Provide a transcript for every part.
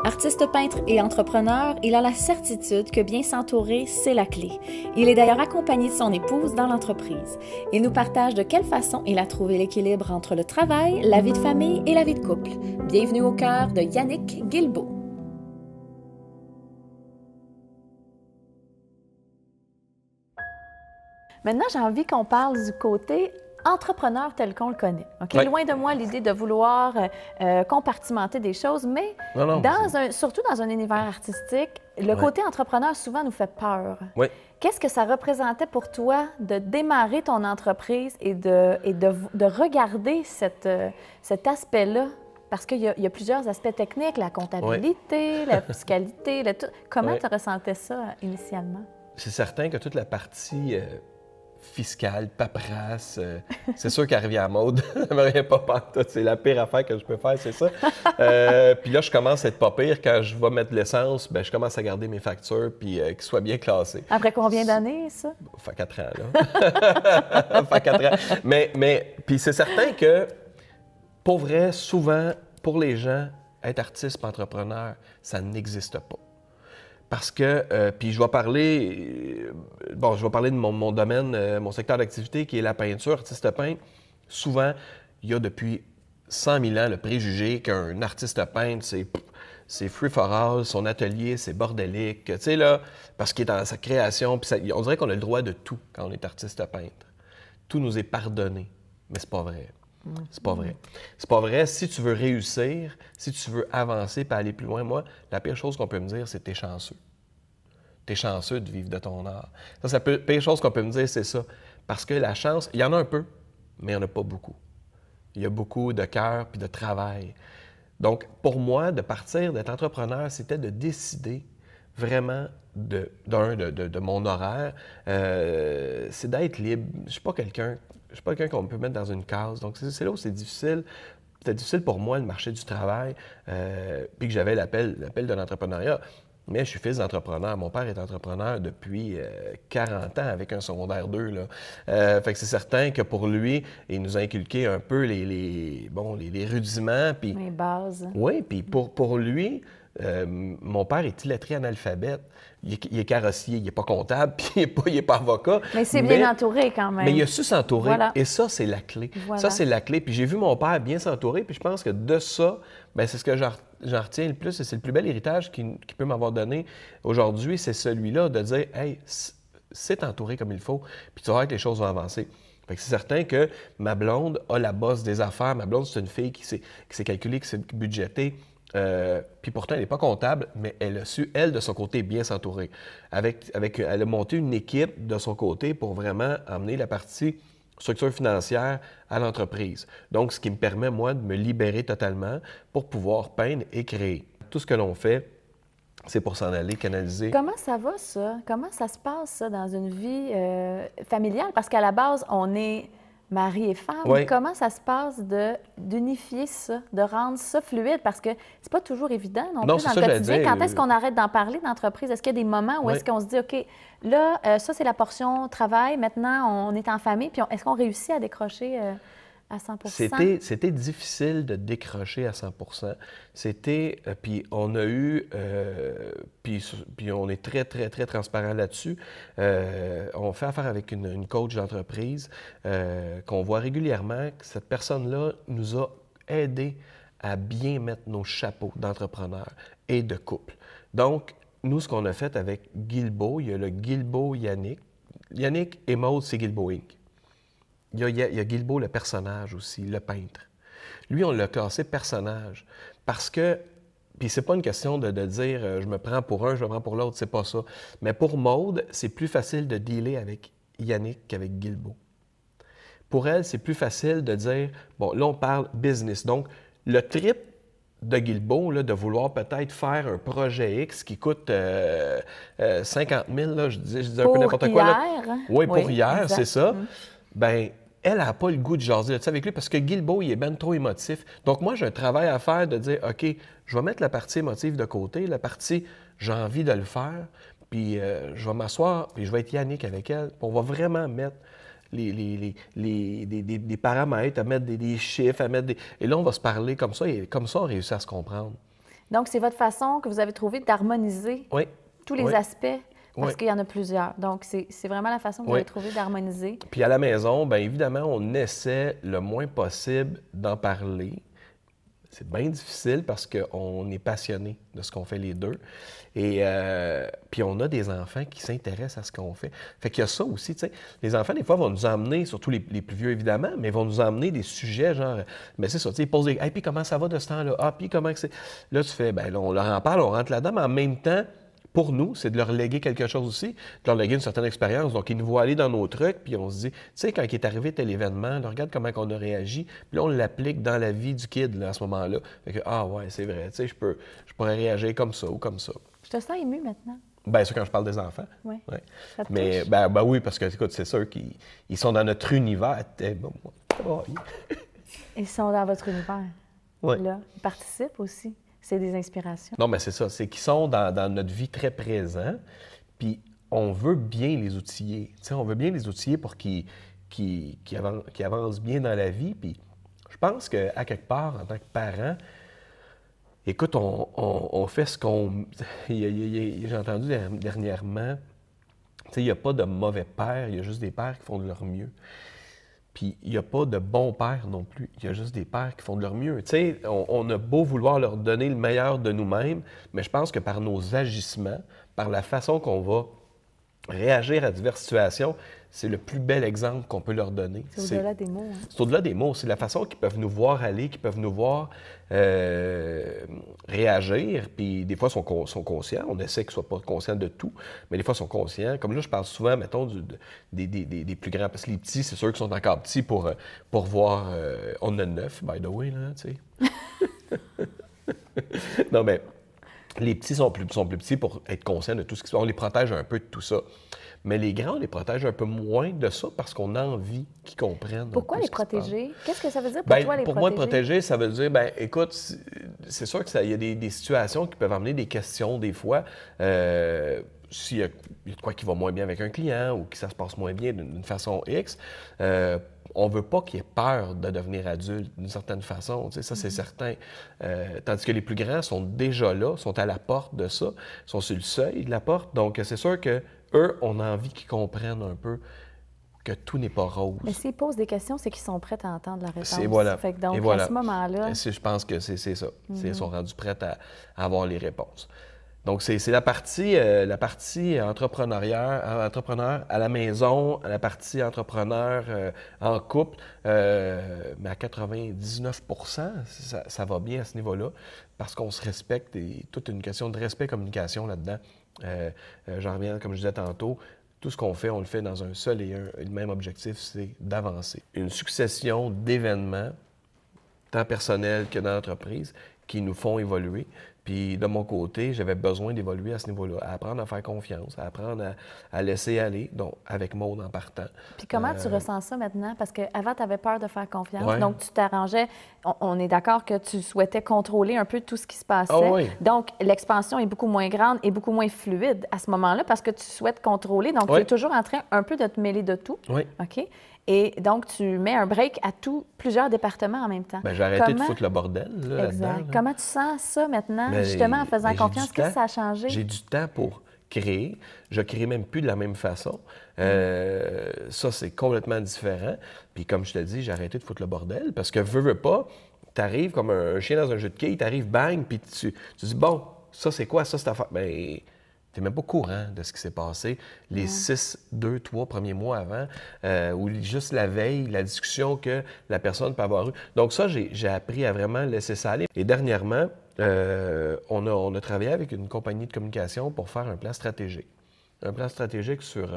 Artiste peintre et entrepreneur, il a la certitude que bien s'entourer, c'est la clé. Il est d'ailleurs accompagné de son épouse dans l'entreprise. Il nous partage de quelle façon il a trouvé l'équilibre entre le travail, la vie de famille et la vie de couple. Bienvenue au cœur de Yannick Guilbeault. Maintenant, j'ai envie qu'on parle du côté entrepreneur tel qu'on le connaît. Okay? Oui. Loin de moi l'idée de vouloir compartimenter des choses, mais surtout dans un univers artistique, le côté entrepreneur souvent nous fait peur. Oui. Qu'est-ce que ça représentait pour toi de démarrer ton entreprise et de regarder cet aspect-là? Parce qu'il y a plusieurs aspects techniques, la comptabilité, la fiscalité, Comment tu ressentais ça initialement? C'est certain que toute la partie fiscale, paperasse, c'est sûr qu'elle revient à la mode. Ça me revient pas pantoute. C'est la pire affaire que je peux faire, c'est ça. Puis là, je commence à être pas pire. Quand je vais mettre de l'essence, je commence à garder mes factures puis qu'ils soient bien classées. Après combien d'années, ça? Ça fait 4 ans, là. Ça fait 4 ans. Mais puis c'est certain que, pour vrai, souvent, pour les gens, être artiste et entrepreneur, ça n'existe pas. Parce que, puis je vais parler de mon domaine, mon secteur d'activité qui est la peinture, artiste peintre. Souvent, il y a depuis 100 000 ans le préjugé qu'un artiste peintre, c'est free for all, son atelier, c'est bordélique, tu sais, là, parce qu'il est dans sa création. Puis on dirait qu'on a le droit de tout quand on est artiste peintre. Tout nous est pardonné, mais c'est pas vrai. C'est pas vrai. C'est pas vrai. Si tu veux réussir, si tu veux avancer et aller plus loin, moi, la pire chose qu'on peut me dire, c'est que t'es chanceux. T'es chanceux de vivre de ton art. La pire chose qu'on peut me dire, c'est ça. Parce que la chance, il y en a un peu, mais il n'y en a pas beaucoup. Il y a beaucoup de cœur puis de travail. Donc, pour moi, de partir, d'être entrepreneur, c'était de décider vraiment de mon horaire. C'est d'être libre. Je ne suis pas quelqu'un qu'on peut mettre dans une case. Donc, c'est là où c'est difficile. C'était difficile pour moi, le marché du travail, puis que j'avais l'appel de l'entrepreneuriat. Mais je suis fils d'entrepreneur. Mon père est entrepreneur depuis 40 ans avec un secondaire 2. Là. Fait que c'est certain que pour lui, il nous a inculqué un peu les rudiments. Puis, les bases. Oui, puis pour lui, mon père est illettré analphabète. Il est carrossier, il n'est pas comptable, puis il n'est pas avocat. Mais c'est bien entouré quand même. Mais il a su s'entourer, voilà. Et ça, c'est la clé. Voilà. Ça, c'est la clé. Puis j'ai vu mon père bien s'entourer, puis je pense que de ça, c'est ce que j'en retiens le plus, et c'est le plus bel héritage qu'il peut m'avoir donné aujourd'hui, c'est celui-là de dire « Hey, c'est entouré comme il faut, puis tu vas voir que les choses vont avancer. » Fait que c'est certain que ma blonde a la bosse des affaires. Ma blonde, c'est une fille qui s'est calculée, qui s'est budgétée. Puis pourtant, elle n'est pas comptable, mais elle a su, elle, de son côté, bien s'entourer. Elle a monté une équipe de son côté pour vraiment amener la partie structure financière à l'entreprise. Donc, ce qui me permet, moi, de me libérer totalement pour pouvoir peindre et créer. Tout ce que l'on fait, c'est pour s'en aller, canaliser. Comment ça va, ça? Comment ça se passe, ça, dans une vie familiale? Parce qu'à la base, on est mari et femme. Oui. Comment ça se passe d'unifier ça, de rendre ça fluide? Parce que c'est pas toujours évident non plus dans le quotidien. Quand est-ce qu'on arrête d'en parler d'entreprise? Est-ce qu'il y a des moments où est-ce qu'on se dit, OK, là, ça, c'est la portion travail. Maintenant, on est en famille. Puis est-ce qu'on réussit à décrocher à 100 %? C'était difficile de décrocher à 100 %. Puis on a eu, puis on est très, très, très transparent là-dessus. On fait affaire avec une coach d'entreprise qu'on voit régulièrement. Cette personne-là nous a aidés à bien mettre nos chapeaux d'entrepreneurs et de couple. Donc, nous, ce qu'on a fait avec Guilbeault, il y a le Guilbeault Yannick. Yannick et Maude, c'est Guilbeault Inc. Il y a Guilbeault, le personnage aussi, le peintre. Lui, on l'a classé personnage parce que, puis c'est pas une question de dire je me prends pour un, je me prends pour l'autre, c'est pas ça. Mais pour Maude, c'est plus facile de dealer avec Yannick qu'avec Guilbeault. Pour elle, c'est plus facile de dire, bon, là, on parle business. Donc, le trip de Guilbeault, là, de vouloir peut-être faire un projet X qui coûte 50 000, là, je dis un peu n'importe quoi. Là. Oui, pour hier, c'est ça. Bien, elle n'a pas le goût de jaser là-dessus avec lui parce que Guilbeault, il est bien trop émotif. Donc, moi, j'ai un travail à faire de dire, OK, je vais mettre la partie émotive de côté, la partie j'ai envie de le faire, puis je vais m'asseoir, puis je vais être Yannick avec elle. On va vraiment mettre des paramètres, à mettre des chiffres, à mettre des... Et là, on va se parler comme ça, et comme ça, on réussit à se comprendre. Donc, c'est votre façon que vous avez trouvé d'harmoniser tous les aspects, parce qu'il y en a plusieurs. Donc, c'est vraiment la façon que vous avez trouvé d'harmoniser. Puis à la maison, bien évidemment, on essaie le moins possible d'en parler. C'est bien difficile parce qu'on est passionné de ce qu'on fait les deux. Et puis on a des enfants qui s'intéressent à ce qu'on fait. Fait qu'il y a ça aussi, tu sais. Les enfants, des fois, vont nous emmener, surtout les plus vieux, évidemment, mais vont nous emmener des sujets genre, mais c'est ça, tu sais, ils posent des... « Hey, puis comment ça va de ce temps-là? Ah, puis comment que c'est... » Là, tu fais, bien là, on leur en parle, on rentre là-dedans, mais en même temps, pour nous, c'est de leur léguer quelque chose aussi, de leur léguer une certaine expérience. Donc, ils nous voient aller dans nos trucs, puis on se dit, tu sais, quand il est arrivé tel événement, là, regarde comment on a réagi, puis là, on l'applique dans la vie du kid, là, à ce moment-là. Fait que, ah ouais, c'est vrai, tu sais, je pourrais réagir comme ça ou comme ça. Je te sens ému maintenant. Bien sûr, quand je parle des enfants. Oui. Ouais. Ça te mais, touche? ben oui, parce que, écoute, c'est sûr qu'ils sont dans notre univers. Bon, Ils sont dans votre univers. Oui. Là, ils participent aussi. C'est des inspirations. Non, mais c'est ça. C'est qu'ils sont dans notre vie très présents, puis on veut bien les outiller. Tu sais, on veut bien les outiller pour qu'ils avancent bien dans la vie. Puis je pense qu'à quelque part, en tant que parent, écoute, on fait ce qu'on... J'ai entendu dernièrement, tu sais, il n'y a pas de mauvais pères, il y a juste des pères qui font de leur mieux. Puis il n'y a pas de bons pères non plus, il y a juste des pères qui font de leur mieux. Tu sais, on a beau vouloir leur donner le meilleur de nous-mêmes, mais je pense que par nos agissements, par la façon qu'on va réagir à diverses situations, c'est le plus bel exemple qu'on peut leur donner. C'est au-delà des mots. Hein? C'est au-delà des mots. C'est la façon qu'ils peuvent nous voir aller, qu'ils peuvent nous voir réagir. Puis des fois, ils sont conscients. On essaie qu'ils ne soient pas conscients de tout, mais des fois, ils sont conscients. Comme là, je parle souvent, mettons, des plus grands. Parce que les petits, c'est sûr qu'ils sont encore petits pour voir... on en a 9, by the way, là, tu sais. Non, mais... Les petits sont plus petits pour être conscients de tout ce qui se passe. On les protège un peu de tout ça. Mais les grands, on les protège un peu moins de ça parce qu'on a envie qu'ils comprennent. Pourquoi les protéger? Qu'est-ce que ça veut dire pour toi, les protéger? Pour moi, protéger, ça veut dire, bien, écoute, c'est sûr qu'il y a des situations qui peuvent amener des questions des fois. S'il y a de quoi qui va moins bien avec un client ou que ça se passe moins bien d'une façon X, on ne veut pas qu'il ait peur de devenir adulte d'une certaine façon. Tu sais, ça, c'est certain. Tandis que les plus grands sont déjà là, sont à la porte de ça, sont sur le seuil de la porte. Donc, c'est sûr qu'eux, on a envie qu'ils comprennent un peu que tout n'est pas rose. Mais s'ils posent des questions, c'est qu'ils sont prêts à entendre la réponse. Voilà. Fait que donc, voilà. à ce moment-là... Je pense que c'est ça. Ils sont rendus prêts à avoir les réponses. Donc, c'est la partie entrepreneur à la maison, la partie entrepreneur en couple. Mais à 99 ça va bien à ce niveau-là parce qu'on se respecte et toute une question de respect communication là-dedans. J'en reviens, comme je disais tantôt, tout ce qu'on fait, on le fait dans un seul et le même objectif, c'est d'avancer. Une succession d'événements, tant personnels que dans l'entreprise, qui nous font évoluer. Puis de mon côté, j'avais besoin d'évoluer à ce niveau-là, à apprendre à faire confiance, à apprendre à laisser aller, donc avec Maude en partant. Puis comment tu ressens ça maintenant? Parce qu'avant, tu avais peur de faire confiance, donc tu t'arrangeais. On est d'accord que tu souhaitais contrôler un peu tout ce qui se passait. Oh oui. Donc l'expansion est beaucoup moins grande et beaucoup moins fluide à ce moment-là parce que tu souhaites contrôler. Donc tu es toujours en train un peu de te mêler de tout. Oui. OK? Et donc, tu mets un break à plusieurs départements en même temps. Bien, j'ai arrêté de foutre le bordel là-dedans. Là. Comment tu sens ça maintenant, justement, en faisant confiance? Qu'est-ce que ça a changé? J'ai du temps pour créer. Je ne crée même plus de la même façon. Ça, c'est complètement différent. Puis comme je te dis, j'ai arrêté de foutre le bordel parce que veux pas, tu arrives comme un chien dans un jeu de quilles, tu arrives, bang, puis tu dis, bon, ça, c'est quoi, ça, cette affaire? Bien, tu n'es même pas au courant de ce qui s'est passé les 2, 3 premiers mois avant, ou juste la veille, la discussion que la personne peut avoir eue. Donc ça, j'ai appris à vraiment laisser ça aller. Et dernièrement, on a travaillé avec une compagnie de communication pour faire un plan stratégique. Un plan stratégique sur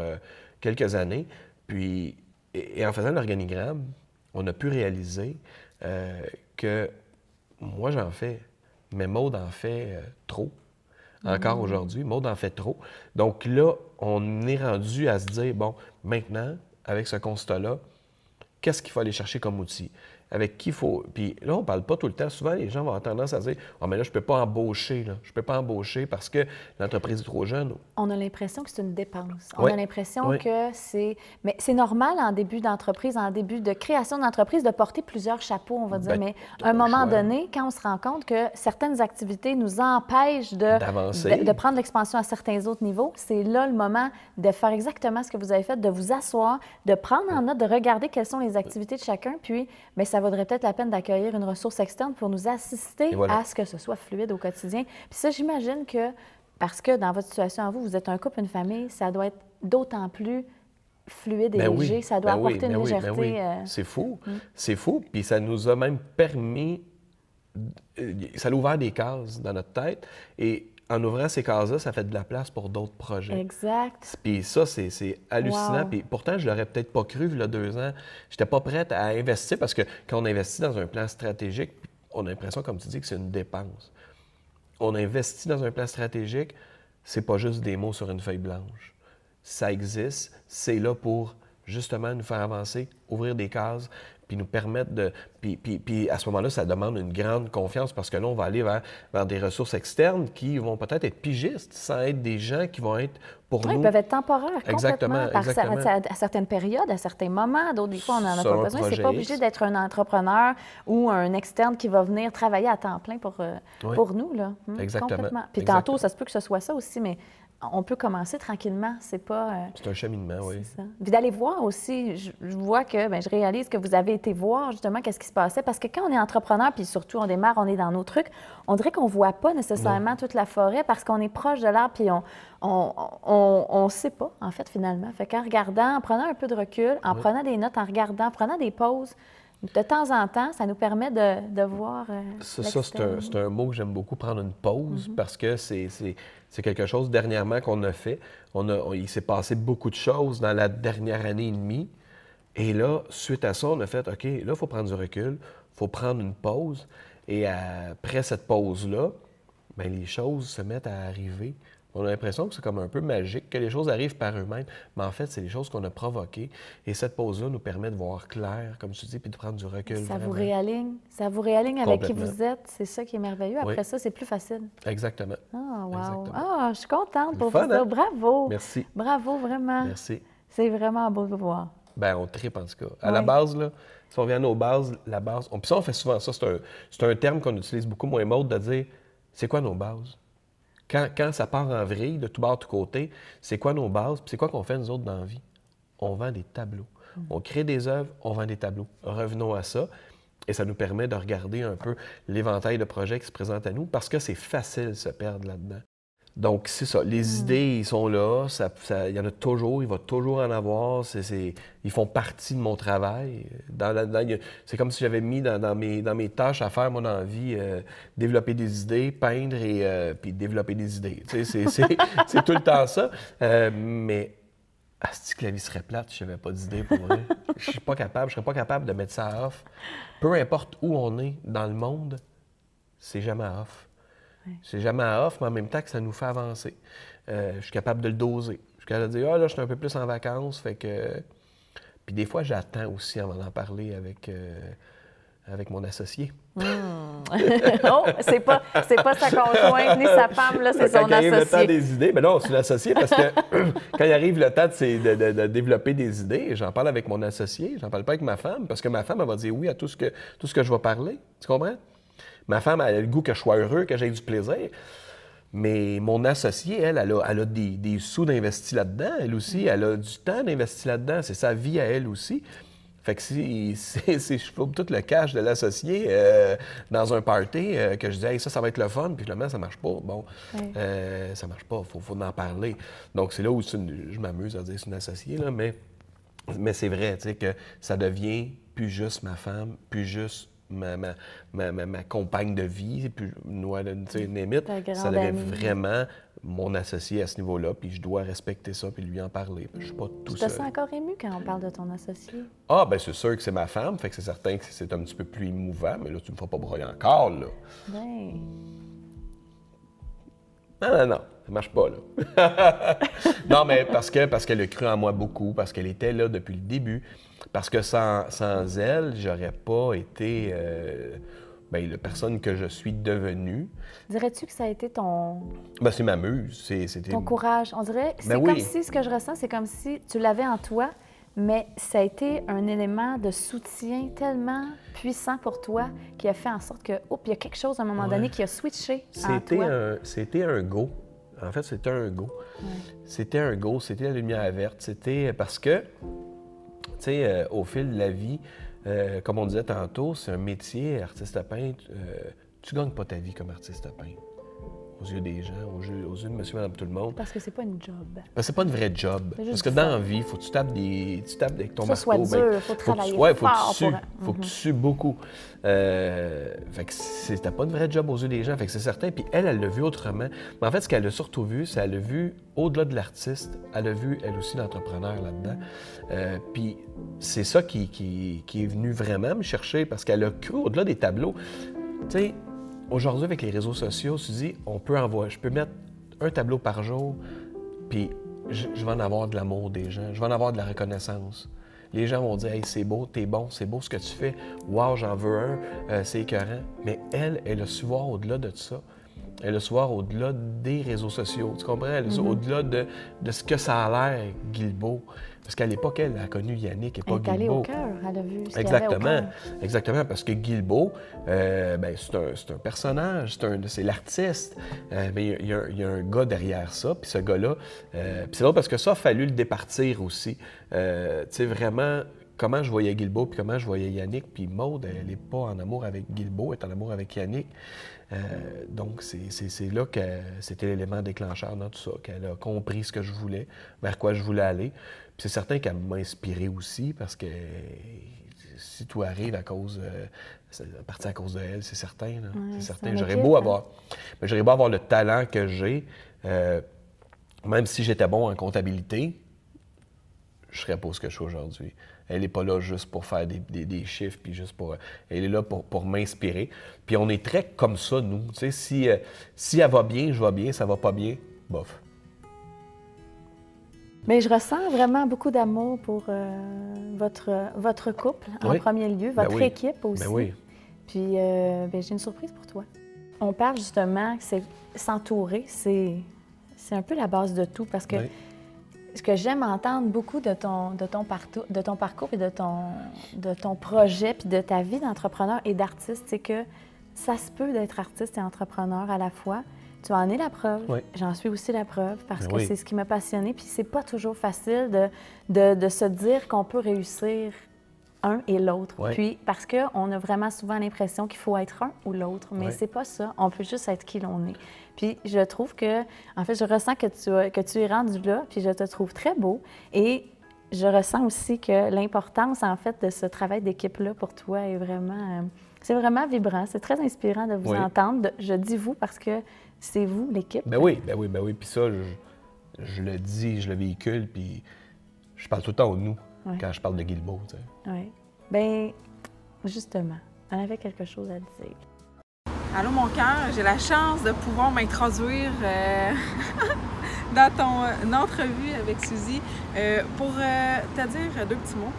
quelques années. Puis, et en faisant l'organigramme, on a pu réaliser que moi, j'en fais, mais Maude en fait trop. Encore aujourd'hui, Maude en fait trop. Donc là, on est rendu à se dire, bon, maintenant, avec ce constat-là, qu'est-ce qu'il faut aller chercher comme outil? avec qui il faut... Puis là, on ne parle pas tout le temps. Souvent, les gens vont avoir tendance à dire « Ah, mais là, je ne peux pas embaucher, là. Je ne peux pas embaucher parce que l'entreprise est trop jeune. » On a l'impression que c'est une dépense. On a l'impression que c'est... Mais c'est normal en début d'entreprise, en début de création d'entreprise, de porter plusieurs chapeaux, on va dire. Mais à un moment donné, quand on se rend compte que certaines activités nous empêchent de prendre l'expansion à certains autres niveaux, c'est là le moment de faire exactement ce que vous avez fait, de vous asseoir, de prendre en note, de regarder quelles sont les activités de chacun, puis bien, ça vaudrait peut-être la peine d'accueillir une ressource externe pour nous assister à ce que ce soit fluide au quotidien. Puis ça, j'imagine que, parce que dans votre situation à vous, vous êtes un couple, une famille, ça doit être d'autant plus fluide et léger, ça doit apporter une légèreté. C'est fou, c'est fou, puis ça nous a même permis, ça a ouvert des cases dans notre tête, et en ouvrant ces cases-là, ça fait de la place pour d'autres projets. Exact. Puis ça, c'est hallucinant. Puis pourtant, je l'aurais peut-être pas cru, il y a 2 ans. Je n'étais pas prête à investir parce que quand on investit dans un plan stratégique, on a l'impression, comme tu dis, que c'est une dépense. On investit dans un plan stratégique, c'est pas juste des mots sur une feuille blanche. Ça existe, c'est là pour justement nous faire avancer, ouvrir des cases, puis nous permettre de... Puis à ce moment-là, ça demande une grande confiance parce que là, on va aller vers des ressources externes qui vont peut-être être pigistes sans être des gens qui vont être pour nous... Ils peuvent être temporaires, exactement, complètement. À certaines périodes, à certains moments. D'autres, des fois, on n'en a pas besoin. C'est pas obligé d'être un entrepreneur ou un externe qui va venir travailler à temps plein pour nous, là. Exactement. Complètement. Puis tantôt, ça se peut que ce soit ça aussi, mais... On peut commencer tranquillement, c'est pas... c'est un cheminement, oui. C'est ça. Puis d'aller voir aussi, je vois que, bien, je réalise que vous avez été voir justement qu'est-ce qui se passait, parce que quand on est entrepreneur, puis surtout on démarre, on est dans nos trucs, on dirait qu'on voit pas nécessairement toute la forêt parce qu'on est proche de l'arbre, puis on sait pas, en fait, finalement. Fait qu'en regardant, en prenant un peu de recul, en prenant des notes, en regardant, en prenant des pauses, de temps en temps, ça nous permet de voir ça, c'est un mot que j'aime beaucoup, prendre une pause, parce que c'est quelque chose dernièrement qu'on a fait. Il s'est passé beaucoup de choses dans la dernière année et demie. Et là, suite à ça, on a fait, OK, là, il faut prendre du recul, il faut prendre une pause. Et après cette pause-là, bien, les choses se mettent à arriver. On a l'impression que c'est comme un peu magique, que les choses arrivent par eux-mêmes. Mais en fait, c'est les choses qu'on a provoquées. Et cette pause-là nous permet de voir clair, comme tu dis, puis de prendre du recul. Ça vous réaligne avec qui vous êtes. C'est ça qui est merveilleux. Après ça, c'est plus facile. Exactement. Ah, wow. Exactement. Ah, je suis contente pour vous. Hein? Bravo. Merci. Bravo, vraiment. Merci. C'est vraiment beau de vous voir. Bien, on tripe en tout cas. À la base, là, si on vient à nos bases, la base... Puis ça, on fait souvent ça. C'est un terme qu'on utilise beaucoup, moi et Maud, de dire, c'est quoi nos bases? Quand ça part en vrille, de tout bord, de tout côté, c'est quoi nos bases? Puis c'est quoi qu'on fait, nous autres, dans la vie? On vend des tableaux. On crée des œuvres, on vend des tableaux. Revenons à ça. Et ça nous permet de regarder un peu l'éventail de projets qui se présentent à nous parce que c'est facile de se perdre là-dedans. Donc, c'est ça. Les idées, ils sont là. Il y en a toujours. Il va toujours en avoir. Ils font partie de mon travail. C'est comme si j'avais mis dans mes tâches à faire, moi, dans la vie, développer des idées, peindre et puis développer des idées. C'est tout le temps ça. Mais, est-ce que la vie serait plate si je n'avais pas d'idées pour vrai? Je serais pas capable de mettre ça à off. Peu importe où on est dans le monde, c'est jamais à off. C'est jamais à off, mais en même temps que ça nous fait avancer. Je suis capable de le doser. Je suis capable de dire, là, je suis un peu plus en vacances, fait que... Puis des fois, j'attends aussi avant d'en parler avec mon associé. Oh, c'est pas sa conjointe ni sa femme, là, c'est son associé. Quand il arrive le temps des idées, mais non, c'est l'associé parce que quand il arrive le temps de développer des idées, j'en parle avec mon associé, j'en parle pas avec ma femme, parce que ma femme, elle va dire oui à tout ce que je vais parler. Tu comprends? Ma femme, elle a le goût que je sois heureux, que j'aie du plaisir. Mais mon associée, elle a des sous d'investis là-dedans. Elle aussi, elle a du temps d'investir là-dedans. C'est sa vie à elle aussi. Fait que si je trouve tout le cash de l'associé dans un party, que je dis hey, ça va être le fun, puis finalement, ça marche pas. Bon, ça marche pas, faut en parler. Donc, c'est là où je m'amuse à dire c'est une associée, là, mais c'est vrai, tu sais, que ça devient plus juste ma femme, plus juste ma compagne de vie, puis ça devient vraiment mon associé à ce niveau-là, puis je dois respecter ça, puis lui en parler. Je suis pas tout seul. Tu te sens encore ému quand on parle de ton associé? Ah, bien, c'est sûr que c'est ma femme, fait que c'est certain que c'est un petit peu plus émouvant, mais là, tu me feras pas broyer encore, là. Bien. Non, ça marche pas, là. Non, mais parce qu'elle a cru en moi beaucoup, parce qu'elle était là depuis le début, parce que sans elle, j'aurais pas été la personne que je suis devenue. Dirais-tu que ça a été ton... Ben, c'est ma muse. C'était... Ton courage. On dirait, c'est Ben comme oui. si, ce que je ressens, c'est comme si tu l'avais en toi, mais ça a été un élément de soutien tellement puissant pour toi qui a fait en sorte que, oups, il y a quelque chose à un moment donné qui a switché en toi. C'était un go. En fait, c'était un go. Ouais. C'était un go, c'était la lumière verte. C'était parce que, tu sais, au fil de la vie, comme on disait tantôt, c'est un métier, artiste peintre. Tu gagnes pas ta vie comme artiste peintre. Aux yeux des gens, aux yeux de monsieur, madame, tout le monde. Parce que c'est pas une job. Parce que c'est pas une vraie job. Parce que dans la vie, il faut que tu tapes avec ton marteau. Ça soit dur, il faut travailler fort. Faut que tu sues beaucoup. Fait que c'était pas une vraie job aux yeux des gens, fait que c'est certain. Puis elle l'a vu autrement. Mais en fait, ce qu'elle a surtout vu, c'est qu'elle a vu, au-delà de l'artiste, elle a vu, elle aussi, l'entrepreneur là-dedans. Puis c'est ça qui est venu vraiment me chercher, parce qu'elle a cru au-delà des tableaux. Tu sais, aujourd'hui, avec les réseaux sociaux, tu dis, je peux mettre un tableau par jour, puis je vais en avoir de l'amour des gens, je vais en avoir de la reconnaissance. Les gens vont dire, hey, c'est beau, t'es bon, c'est beau ce que tu fais, wow, j'en veux un, c'est écœurant. Mais elle a su voir au-delà de ça. Elle a su voir au-delà des réseaux sociaux, tu comprends? Elle a su au-delà de ce que ça a l'air, Guilbeault. Parce qu'à l'époque, elle a connu Yannick et pas Guilbeault. Elle est allée au cœur, elle a vu ce qu'il y Exactement, avait au cœur. exactement, parce que Guilbeault, c'est un personnage, c'est l'artiste, mais il y a un gars derrière ça, puis ce gars-là, puis c'est drôle parce que ça a fallu le départir aussi. Tu sais, vraiment, comment je voyais Guilbeault, puis comment je voyais Yannick, puis Maude, elle n'est pas en amour avec Guilbeault, elle est en amour avec Yannick. Donc, c'est là que c'était l'élément déclencheur dans tout ça, qu'elle a compris ce que je voulais, vers quoi je voulais aller. Puis c'est certain qu'elle m'a inspiré aussi, parce que si tout arrive à cause, parti à cause de elle, c'est certain. Là, ouais, c'est certain. C'est J'aurais beau avoir le talent que j'ai, même si j'étais bon en comptabilité, je serais pas ce que je suis aujourd'hui. Elle n'est pas là juste pour faire des chiffres, puis juste pour... Elle est là pour m'inspirer. Puis on est très comme ça, nous. Tu sais, si elle va bien, je vais bien. Ça va pas bien, bof. Mais je ressens vraiment beaucoup d'amour pour votre couple, en premier lieu, votre équipe aussi. Ben oui. Puis j'ai une surprise pour toi. On parle justement que c'est s'entourer, c'est un peu la base de tout, parce que ce que j'aime entendre beaucoup de ton parcours et de ton projet puis de ta vie d'entrepreneur et d'artiste, c'est que ça se peut d'être artiste et entrepreneur à la fois. Tu en es la preuve, j'en suis aussi la preuve, parce que c'est ce qui m'a passionnée. Puis c'est pas toujours facile de se dire qu'on peut réussir un et l'autre. Puis parce qu'on a vraiment souvent l'impression qu'il faut être un ou l'autre, mais c'est pas ça. On peut juste être qui l'on est. Puis je trouve que, en fait, je ressens que tu es rendu là, puis je te trouve très beau. Et je ressens aussi que l'importance, en fait, de ce travail d'équipe-là pour toi est vraiment... c'est vraiment vibrant, c'est très inspirant de vous entendre. Je dis vous parce que c'est vous, l'équipe. Ben oui. Puis ça, je le dis, je le véhicule, puis je parle tout le temps au nous quand je parle de Guilbeault, tu sais. Oui. Bien, justement, on avait quelque chose à dire. Allô mon cœur, j'ai la chance de pouvoir m'introduire dans ton entrevue avec Suzy. Pour te dire deux petits mots,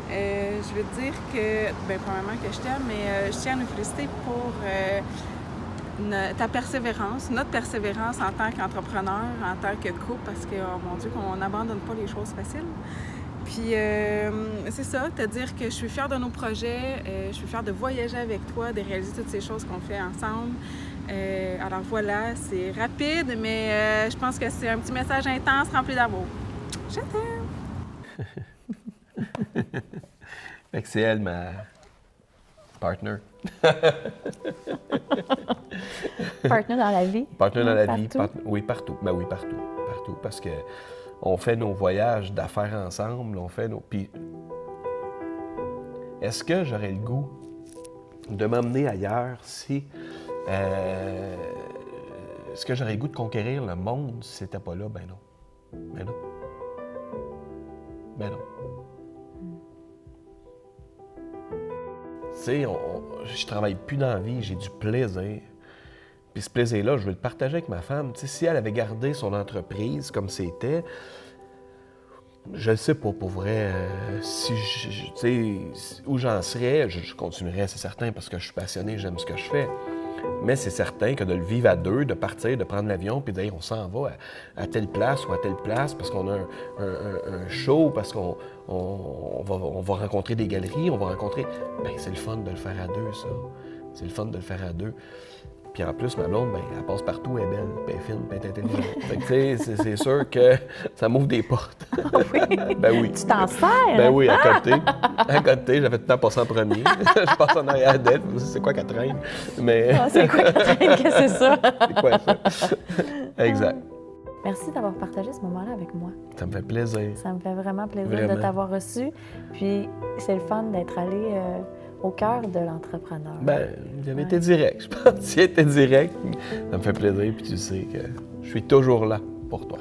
je veux te dire que, premièrement que je t'aime, mais je tiens à nous féliciter pour ta persévérance, notre persévérance en tant qu'entrepreneur, en tant que couple, parce que, oh mon Dieu, qu'on n'abandonne pas les choses faciles. Puis, c'est ça, te dire que je suis fière de nos projets, je suis fière de voyager avec toi, de réaliser toutes ces choses qu'on fait ensemble. Alors voilà, c'est rapide, mais je pense que c'est un petit message intense, rempli d'amour. Je t'aime! Fait que c'est elle, ma partner. Partner dans la vie? Partner dans la vie. Partout? Partout. Ben oui, partout. Partout, parce que on fait nos voyages d'affaires ensemble, on fait nos... Puis, est-ce que j'aurais le goût de m'emmener ailleurs si... Est-ce que j'aurais le goût de conquérir le monde si c'était pas là? Ben non. Ben non. Ben non. Tu sais, je travaille plus dans la vie, j'ai du plaisir. Puis ce plaisir-là, je veux le partager avec ma femme. Tu sais, si elle avait gardé son entreprise comme c'était, je ne sais pas, pour vrai, si tu sais, où j'en serais, je continuerais, c'est certain, parce que je suis passionné, j'aime ce que je fais. Mais c'est certain que de le vivre à deux, de partir, de prendre l'avion, puis de dire on s'en va à telle place ou à telle place parce qu'on a un show, parce qu'on va rencontrer des galeries, on va rencontrer... Bien, c'est le fun de le faire à deux, ça. C'est le fun de le faire à deux. Puis en plus, ma blonde, bien, elle passe partout, elle est belle, puis elle est fine, puis elle est intelligente. Fait que, tu sais, c'est sûr que ça m'ouvre des portes. Oui. Ben oui. Tu t'en sers? Ben oui, à côté. À côté, j'avais tout le temps passé en premier. Je passe en arrière d'elle. C'est quoi qu'elle traîne? Mais... Ah, c'est quoi qu'elle traîne que c'est ça? C'est quoi ça? Exact. Merci d'avoir partagé ce moment-là avec moi. Ça me fait plaisir. Ça me fait vraiment plaisir de t'avoir reçu. Puis c'est le fun d'être allé au cœur de l'entrepreneur. Ben, j'avais été direct. Je pense que tu étais direct. Ça me fait plaisir, puis tu sais que je suis toujours là pour toi.